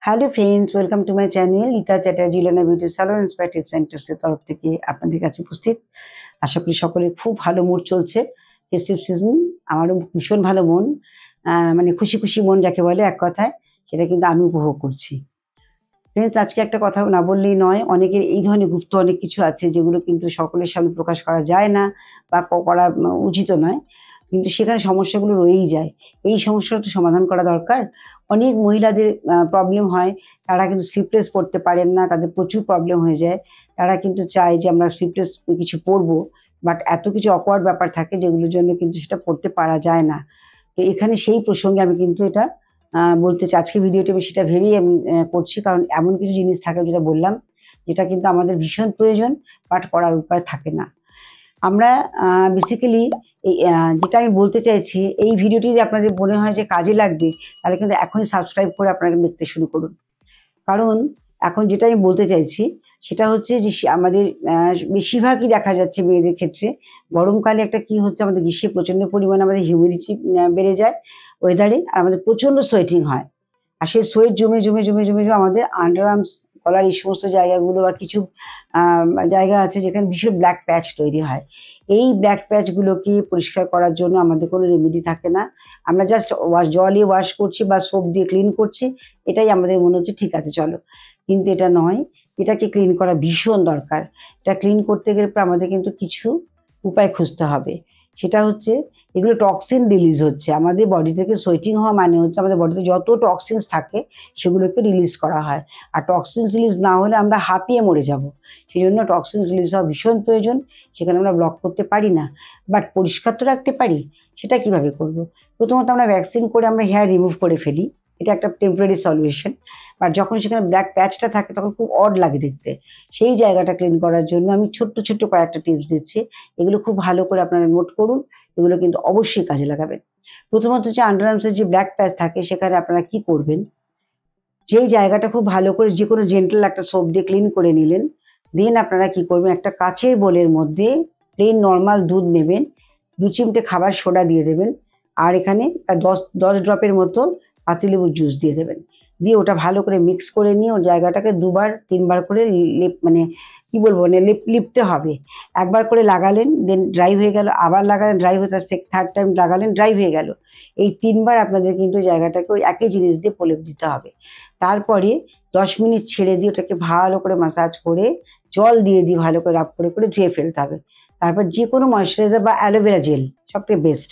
Hello friends, welcome to my channel Rita Chatterjee লানা beauty salon inspire tips and ট্রিক্সের তরফ থেকে আপনাদের কাছে উপস্থিত। আশা করি সকলের খুব ভালো মুড চলছে। ফেস্টিভ সিজন, আমারও ভীষণ ভালো মন, মানে খুশি খুশি মন যাকে বলে এক কথায়, সেটা কিন্তু আমি উপভোগ করছি। ফ্রেন্ডস, আজকে একটা কথা না বললেই নয়, অনেকের এই ধরনের গুপ্ত অনেক কিছু আছে যেগুলো কিন্তু সকলের সামনে প্রকাশ করা যায় না বা করা উচিত নয়, কিন্তু সেখানে সমস্যাগুলো রয়েই যায়। এই সমস্যাটা তো সমাধান করা দরকার। অনেক মহিলাদের প্রবলেম হয়, তারা কিন্তু স্লিপলেস পড়তে পারেন না, তাদের প্রচুর প্রবলেম হয়ে যায়। তারা কিন্তু চায় যে আমরা স্লিপলেস কিছু পরবো, বাট এত কিছু অকওয়ার্ড ব্যাপার থাকে যেগুলোর জন্য কিন্তু সেটা পড়তে পারা যায় না। তো এখানে সেই প্রসঙ্গে আমি কিন্তু এটা বলতে চাই। আজকে ভিডিওটা আমি সেটা ভেবেই আমি করছি, কারণ এমন কিছু জিনিস থাকে যেটা বললাম, যেটা কিন্তু আমাদের ভীষণ প্রয়োজন, বাট করার উপায় থাকে না। আমরা বেসিক্যালি এই যেটা আমি বলতে চাইছি, এই ভিডিওটি যদি আপনাদের মনে হয় যে কাজে লাগবে, তাহলে কিন্তু এখনই সাবস্ক্রাইব করে আপনারা দেখতে শুরু করুন। কারণ এখন যেটা আমি বলতে চাইছি সেটা হচ্ছে যে আমাদের বেশিরভাগই দেখা যাচ্ছে মেয়েদের ক্ষেত্রে, গরমকালে একটা কি হচ্ছে, আমাদের গ্রীষ্মে প্রচণ্ড পরিমাণে আমাদের হিউমিডিটি বেড়ে যায় ওয়েদারে, আর আমাদের প্রচণ্ড সোয়েটিং হয়। আর সেই সোয়েট জমে জমে জমে জমে জমে আমাদের আন্ডার আর্মস, গলার এই সমস্ত জায়গাগুলো বা কিছু জায়গা আছে যেখানে ভীষণ ব্ল্যাক প্যাচ তৈরি হয়। এই ব্ল্যাক প্যাচগুলোকে পরিষ্কার করার জন্য আমাদের কোনো রেমেডি থাকে না। আমরা জাস্ট জল দিয়ে ওয়াশ করছি বা সোপ দিয়ে ক্লিন করছি, এটাই আমাদের মনে হচ্ছে ঠিক আছে চলো, কিন্তু এটা নয়। এটাকে ক্লিন করা ভীষণ দরকার। এটা ক্লিন করতে গেলে আমাদের কিন্তু কিছু উপায় খুঁজতে হবে। সেটা হচ্ছে, এগুলো টক্সিন রিলিজ হচ্ছে আমাদের বডি থেকে। সোয়েটিং হওয়া মানে হচ্ছে আমাদের বডিতে যত টক্সিনস থাকে সেগুলোকে রিলিজ করা হয়। আর টক্সিনস রিলিজ না হলে আমরা হাঁপিয়ে মরে যাব। সেই জন্য টক্সিনস রিলিজ হওয়া ভীষণ প্রয়োজন। সেখানে আমরা ব্লক করতে পারি না, বাট পরিষ্কার তো রাখতে পারি। সেটা কিভাবে করব? প্রথমত আমরা ভ্যাকসিন করে আমরা হেয়ার রিমুভ করে ফেলি, এটা একটা টেম্পোরারি সলিউশন। বাট যখন সেখানে ব্ল্যাক প্যাচটা থাকে তখন খুব অড লাগে দেখতে। সেই জায়গাটা ক্লিন করার জন্য আমি ছোট্ট ছোট্ট কয়েকটা টিপস দিচ্ছি, এগুলো খুব ভালো করে আপনারা নোট করুন। এগুলো কিন্তু অবশ্যই কাজে লাগাবেন। প্রথমত হচ্ছে আন্ডারআর্মসের যে ব্ল্যাক প্যাচ থাকে সেখানে আপনারা কি করবেন, যেই জায়গাটা খুব ভালো করে যে কোনো জেন্টাল একটা সোপ দিয়ে ক্লিন করে নিলেন, দেন আপনারা কি করবেন, একটা কাচের বোলের মধ্যে প্লেন নর্মাল দুধ নেবেন, 2 চিমটে খাবার সোডা দিয়ে দেবেন, আর এখানে 10 ড্রপের মতো পাতিলেবুর জুস দিয়ে দেবেন। দিয়ে ওটা ভালো করে মিক্স করে নিয়ে ওই জায়গাটাকে 2-3 বার করে মানে কি বলবো, মানে লিপতে হবে। একবার করে লাগালেন, দেন ড্রাই হয়ে গেল, আবার লাগালেন, ড্রাই হয়ে, তার থার্ড টাইম লাগালেন, ড্রাই হয়ে গেল। এই 3বার আপনাদের কিন্তু জায়গাটাকে ওই একই জিনিস দিয়ে প্রলেপ দিতে হবে। তারপরে 10 মিনিট ছেড়ে দিয়ে ওটাকে ভালো করে ম্যাসাজ করে জল দিয়ে ভালো করে রাব করে করে ধুয়ে ফেলতে হবে। তারপর যে কোনো ময়েশ্চারাইজার বা অ্যালোভেরা জেল সবথেকে বেস্ট।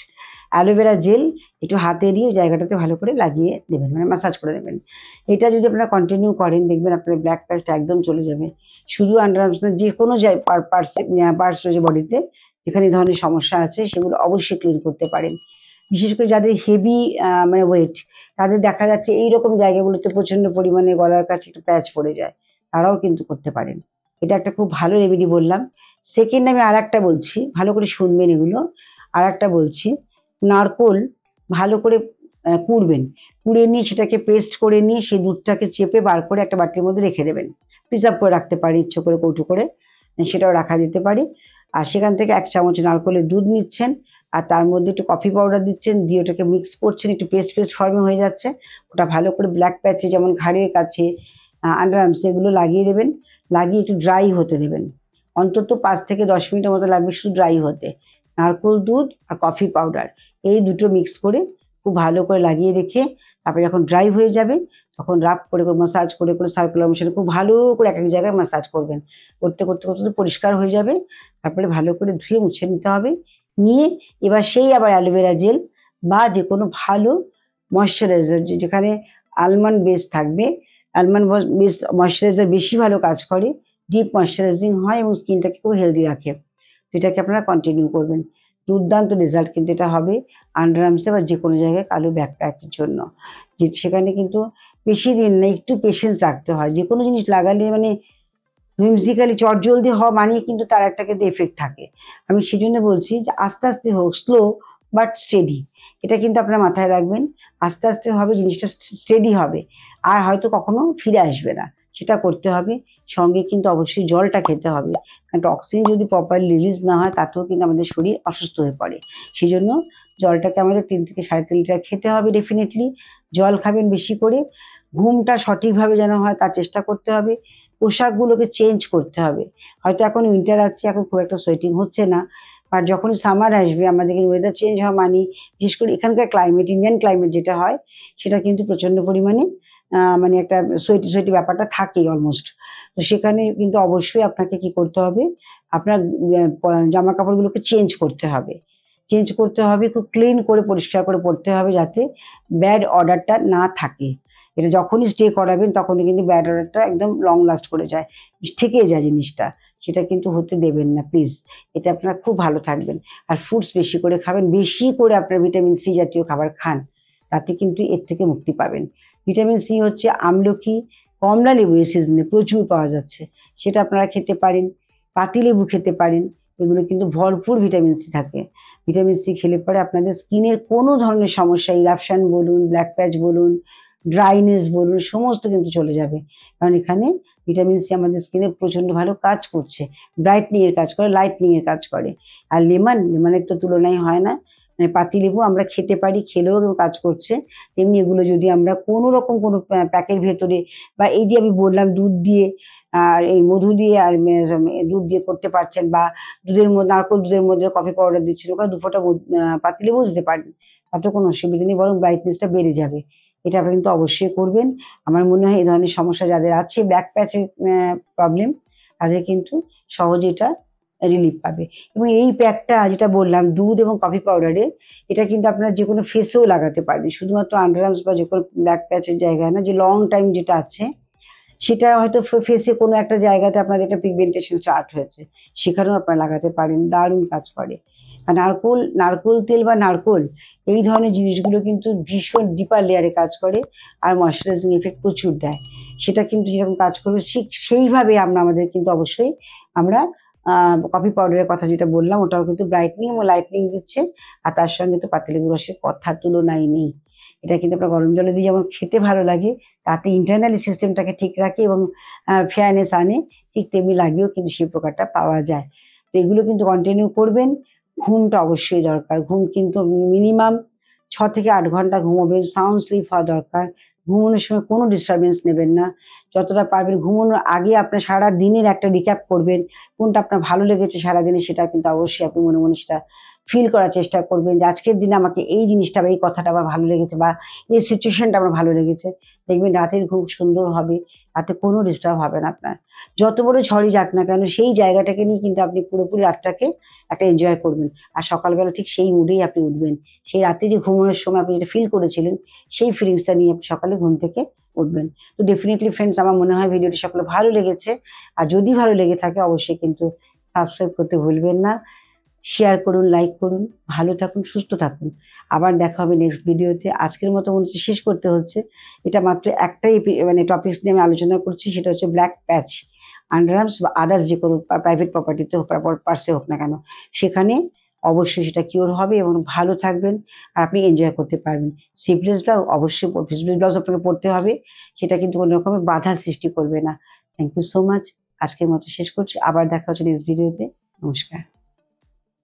অ্যালোভেরা জেল একটু হাতে দিয়ে ওই জায়গাটাতে ভালো করে লাগিয়ে দেবেন, মানে ম্যাসাজ করে দেবেন। এটা যদি আপনারা কন্টিনিউ করেন, দেখবেন আপনার ব্ল্যাক প্যাচটা একদম চলে যাবে। শুধু আন্ডারআর্মস না, যে কোনো পার্টস রয়েছে বডিতে যেখানে এই ধরনের সমস্যা আছে সেগুলো অবশ্যই ক্লিন করতে পারেন। বিশেষ করে যাদের হেভি মানে ওয়েট, তাদের দেখা যাচ্ছে এইরকম জায়গাগুলোতে প্রচণ্ড পরিমাণে গলার কাছে একটু প্যাচ পড়ে যায়, তারাও কিন্তু করতে পারেন। এটা একটা খুব ভালো রেমেডি বললাম। সেকেন্ড আমি আরেকটা বলছি, ভালো করে শুনবেন এগুলো। আরেকটা বলছি, নারকোল ভালো করে কুড়বেন। কুড়ে নিয়ে সেটাকে পেস্ট করে নিয়ে সেই দুধটাকে চেপে বার করে একটা বাটির মধ্যে রেখে দেবেন। প্রিজার্ভ করে রাখতে পারি ইচ্ছে করে কৌটো করে, সেটাও রাখা যেতে পারে। আর সেখান থেকে 1 চামচ নারকোলের দুধ নিচ্ছেন, আর তার মধ্যে একটু কফি পাউডার দিচ্ছেন, দিয়ে ওটাকে মিক্স করছেন, একটু পেস্ট পেস্ট ফর্মে হয়ে যাচ্ছে। ওটা ভালো করে ব্ল্যাক প্যাচে, যেমন ঘাড়ের কাছে, আন্ডারআর্মস, এগুলো লাগিয়ে দেবেন। লাগিয়ে একটু ড্রাই হতে দেবেন। অন্তত 5 থেকে 10 মিনিটের মতো লাগবে শুধু ড্রাই হতে। নারকোল দুধ আর কফি পাউডার এই দুটো মিক্স করে খুব ভালো করে লাগিয়ে রেখে, তারপরে যখন ড্রাই হয়ে যাবে তখন রাব করে করে মাসাজ করে করে সার্কুলার মোশনে খুব ভালো করে এক এক জায়গায় মাসাজ করবেন। করতে করতে করতে পরিষ্কার হয়ে যাবে। তারপরে ভালো করে ধুয়ে মুছে নিতে হবে। নিয়ে এবার সেই আবার অ্যালোভেরা জেল বা যে কোনো ভালো ময়েশ্চারাইজার, যেখানে আলমন্ড বেস থাকবে, আলমন্ড বেস ময়েশ্চারাইজার বেশি ভালো কাজ করে, ডিপ ময়েশ্চারাইজিং হয় এবং স্কিনটাকে খুব হেলদি রাখে। তো এটাকে আপনারা কন্টিনিউ করবেন। দুর্দান্ত রেজাল্ট কিন্তু এটা হবে আন্ডারআর্মসে বা যে কোনো জায়গায় কালো ব্ল্যাক প্যাচের জন্য। যে সেখানে কিন্তু বেশি দিন না, একটু পেশেন্স রাখতে হয়। যে কোনো জিনিস লাগালে মানে হুইমজিক্যালি চটজলদি হওয়া মানেই কিন্তু তার একটা কিন্তু এফেক্ট থাকে। আমি সেজন্য বলছি যে আস্তে আস্তে হোক, স্লো বাট স্টেডি। এটা কিন্তু আপনারা মাথায় রাখবেন। আস্তে আস্তে হবে, জিনিসটা স্টেডি হবে, আর হয়তো কখনো ফিরে আসবে না। সেটা করতে হবে। সঙ্গে কিন্তু অবশ্যই জলটা খেতে হবে, কারণ টক্সিন যদি প্রপারলি রিলিজ না হয় তাতেও কিন্তু আমাদের শরীর অসুস্থ হয়ে পড়ে। সেই জন্য জলটাকে আমাদের 3 থেকে 3.5 লিটার খেতে হবে ডেফিনেটলি। জল খাবেন বেশি করে। ঘুমটা সঠিকভাবে যেন হয় তার চেষ্টা করতে হবে। পোশাকগুলোকে চেঞ্জ করতে হবে। হয়তো এখন উইন্টার আছে, এখন খুব একটা সোয়েটিং হচ্ছে না। বাট যখন সামার আসবে আমাদের কিন্তু ওয়েদার চেঞ্জ হওয়া মানেই, বিশেষ করে এখানকার ক্লাইমেট, ইন্ডিয়ান ক্লাইমেট যেটা হয় সেটা কিন্তু প্রচন্ড পরিমাণে মানে একটা সোয়েটি, সোয়েটি ব্যাপারটা থাকেই অলমোস্ট। তো সেখানে কিন্তু অবশ্যই আপনাকে কি করতে হবে? আপনার জামাকাপড়গুলোকে চেঞ্জ করতে হবে। চেঞ্জ করতে হবে, খুব ক্লিন করে পরিষ্কার করে পড়তে হবে যাতে ব্যাড অর্ডারটা না থাকে। এটা যখনই স্টে করাবেন তখনই কিন্তু ব্যাড অর্ডারটা একদম লং লাস্ট করে যায়। থেকে যায় জিনিসটা। সেটা কিন্তু হতে দেবেন না প্লিজ। এতে আপনারা খুব ভালো থাকবেন। আর ফ্রুটস বেশি করে খাবেন। বেশি করে আপনার ভিটামিন সি জাতীয় খাবার খান। তাতে কিন্তু এর থেকে মুক্তি পাবেন। ভিটামিন সি হচ্ছে আমলকি, কমলালেবু এই সিজনে প্রচুর পাওয়া যাচ্ছে। সেটা আপনারা খেতে পারেন। পাতিলেবু খেতে পারেন। এগুলো কিন্তু ভরপুর ভিটামিন সি থাকে। ভিটামিন সি খেলে পরে আপনাদের স্কিনের কোনো ধরনের সমস্যা, ইরাপশন বলুন, ব্ল্যাক প্যাচ বলুন, ড্রাইনেস বলুন, সমস্ত কিন্তু চলে যাবে। কারণ এখানে ভিটামিন সি আমাদের স্কিনে প্রচন্ড ভালো কাজ করছে। ব্রাইটনিং এর কাজ করে, লাইটনিং এর কাজ করে। আর লেমনের তো তুলনাই হয় না। মানে পাতিলেবু আমরা খেতে পারি, খেলেও কাজ করছে। তেমনি এগুলো যদি আমরা কোনো রকম কোনো প্যাকের ভেতরে বা এই যে আমি বললাম দুধ দিয়ে আর এই মধু দিয়ে আর দুধ দিয়ে করতে পারছেন, বা দুধের মধ্যে নারকেল দুধের মধ্যে কফি পাউডার দিচ্ছেন, ওখানে ২ ফোঁটা পাতিলেবুও দিতে পারেন। তাতে কোনো অসুবিধা নেই, বরং ব্রাইটনেসটা বেড়ে যাবে। এটা আপনারা কিন্তু অবশ্যই করবেন। আমার মনে হয় এই ধরনের সমস্যা যাদের আছে, ব্ল্যাক প্যাচের প্রবলেম, তাদের কিন্তু সহজে এটা রিলিফ পাবে। এবং এই প্যাকটা যেটা বললাম দুধ এবং কফি পাউডারের, এটা কিন্তু আপনারা যেকোনো ফেসেও লাগাতে পারেন। শুধুমাত্র আন্ডার আর্মস বা যেকোনো ব্ল্যাক প্যাচের জায়গায় না, যে লং টাইম যেটা আছে সেটা হয়তো ফেসে কোনো একটা জায়গাতে আপনাদের একটা পিগমেন্টেশন স্টার্ট হয়েছে, সেখানেও আপনারা লাগাতে পারেন, দারুণ কাজ করে। আর নারকোল তেল বা নারকোল এই ধরনের জিনিসগুলো কিন্তু ভীষণ ডিপার লেয়ারে কাজ করে আর ময়েশ্চারাইজিং ইফেক্ট প্রচুর দেয়। সেটা কিন্তু যেরকম কাজ করবে সেইভাবে আমাদের কিন্তু অবশ্যই আমরা কফি পাউডারের কথা যেটা বললাম ওটাও কিন্তু ব্রাইটনিং এবং লাইটনিং দিচ্ছে। আর তার সঙ্গে তো পাতিলেবুর রসের কথার তুলনাই নেই। এটা কিন্তু আপনার গরম জলে দিয়ে যেমন খেতে ভালো লাগে, তাতে ইন্টারনালি সিস্টেমটাকে ঠিক রাখে এবং ফেয়ারনেস আনে, ঠিক তেমনি লাগেও কিন্তু সেই প্রকারটা পাওয়া যায়। তো এগুলো কিন্তু কন্টিনিউ করবেন। ঘুমটা অবশ্যই দরকার। ঘুম কিন্তু মিনিমাম ৬ থেকে ৮ ঘন্টা ঘুমাবেন। সাউন্ড স্লিপ হওয়া দরকার। ঘুমানোর সময় কোনো ডিস্টার্বেন্স নেবেন না। যতটা পারবেন ঘুমানোর আগে আপনার সারাদিনের একটা রিক্যাপ করবেন। কোনটা আপনার ভালো লেগেছে সারাদিনে সেটা কিন্তু অবশ্যই আপনি মনে, মনে সেটা ফিল করার চেষ্টা করবেন যে আজকের দিনে আমাকে এই জিনিসটা বা এই কথাটা আমার ভালো লেগেছে বা এই সিচুয়েশনটা আমার ভালো লেগেছে। দেখবেন রাতের ঘুম সুন্দর হবে। রাতে কোনো ডিস্টার্ব হবে না আপনার। যত বড় ঝড়ই যাক না কেন সেই জায়গাটাকে নিয়ে কিন্তু আপনি পুরোপুরি রাতটাকে একটা এনজয় করবেন। আর সকালবেলা ঠিক সেই মুডেই আপনি উঠবেন। সেই রাতে যে ঘুমানোর সময় আপনি যেটা ফিল করেছিলেন সেই ফিলিংসটা নিয়ে আপনি সকালে ঘুম থেকে উঠবেন। তো ডেফিনিটলি ফ্রেন্ডস আমার মনে হয় ভিডিওটি সকলের ভালো লেগেছে। আর যদি ভালো লেগে থাকে অবশ্যই কিন্তু সাবস্ক্রাইব করতে ভুলবেন না। শেয়ার করুন, লাইক করুন। ভালো থাকুন, সুস্থ থাকুন। আবার দেখা হবে নেক্সট ভিডিওতে। আজকের মতো মনে হচ্ছে শেষ করতে হচ্ছে। এটা মাত্র একটাই মানে টপিকস নিয়ে আমি আলোচনা করছি, সেটা হচ্ছে ব্ল্যাক প্যাচ। আন্ডার আর্মস বা আদার্স যেকোনো প্রাইভেট প্রপার্টিতে হোক, পার্সে হোক না কেন, সেখানে অবশ্যই সেটা কিওর হবে এবং ভালো থাকবেন আর আপনি এনজয় করতে পারবেন। স্লিভলেস ব্লাউজ অবশ্যই স্লিভলেস ব্লাউজ আপনাকে পড়তে হবে। সেটা কিন্তু কোনো রকমের বাধার সৃষ্টি করবে না। Thank you so much. আজকের মতো শেষ করছি। আবার দেখা হচ্ছে নেক্সট ভিডিওতে। নমস্কার।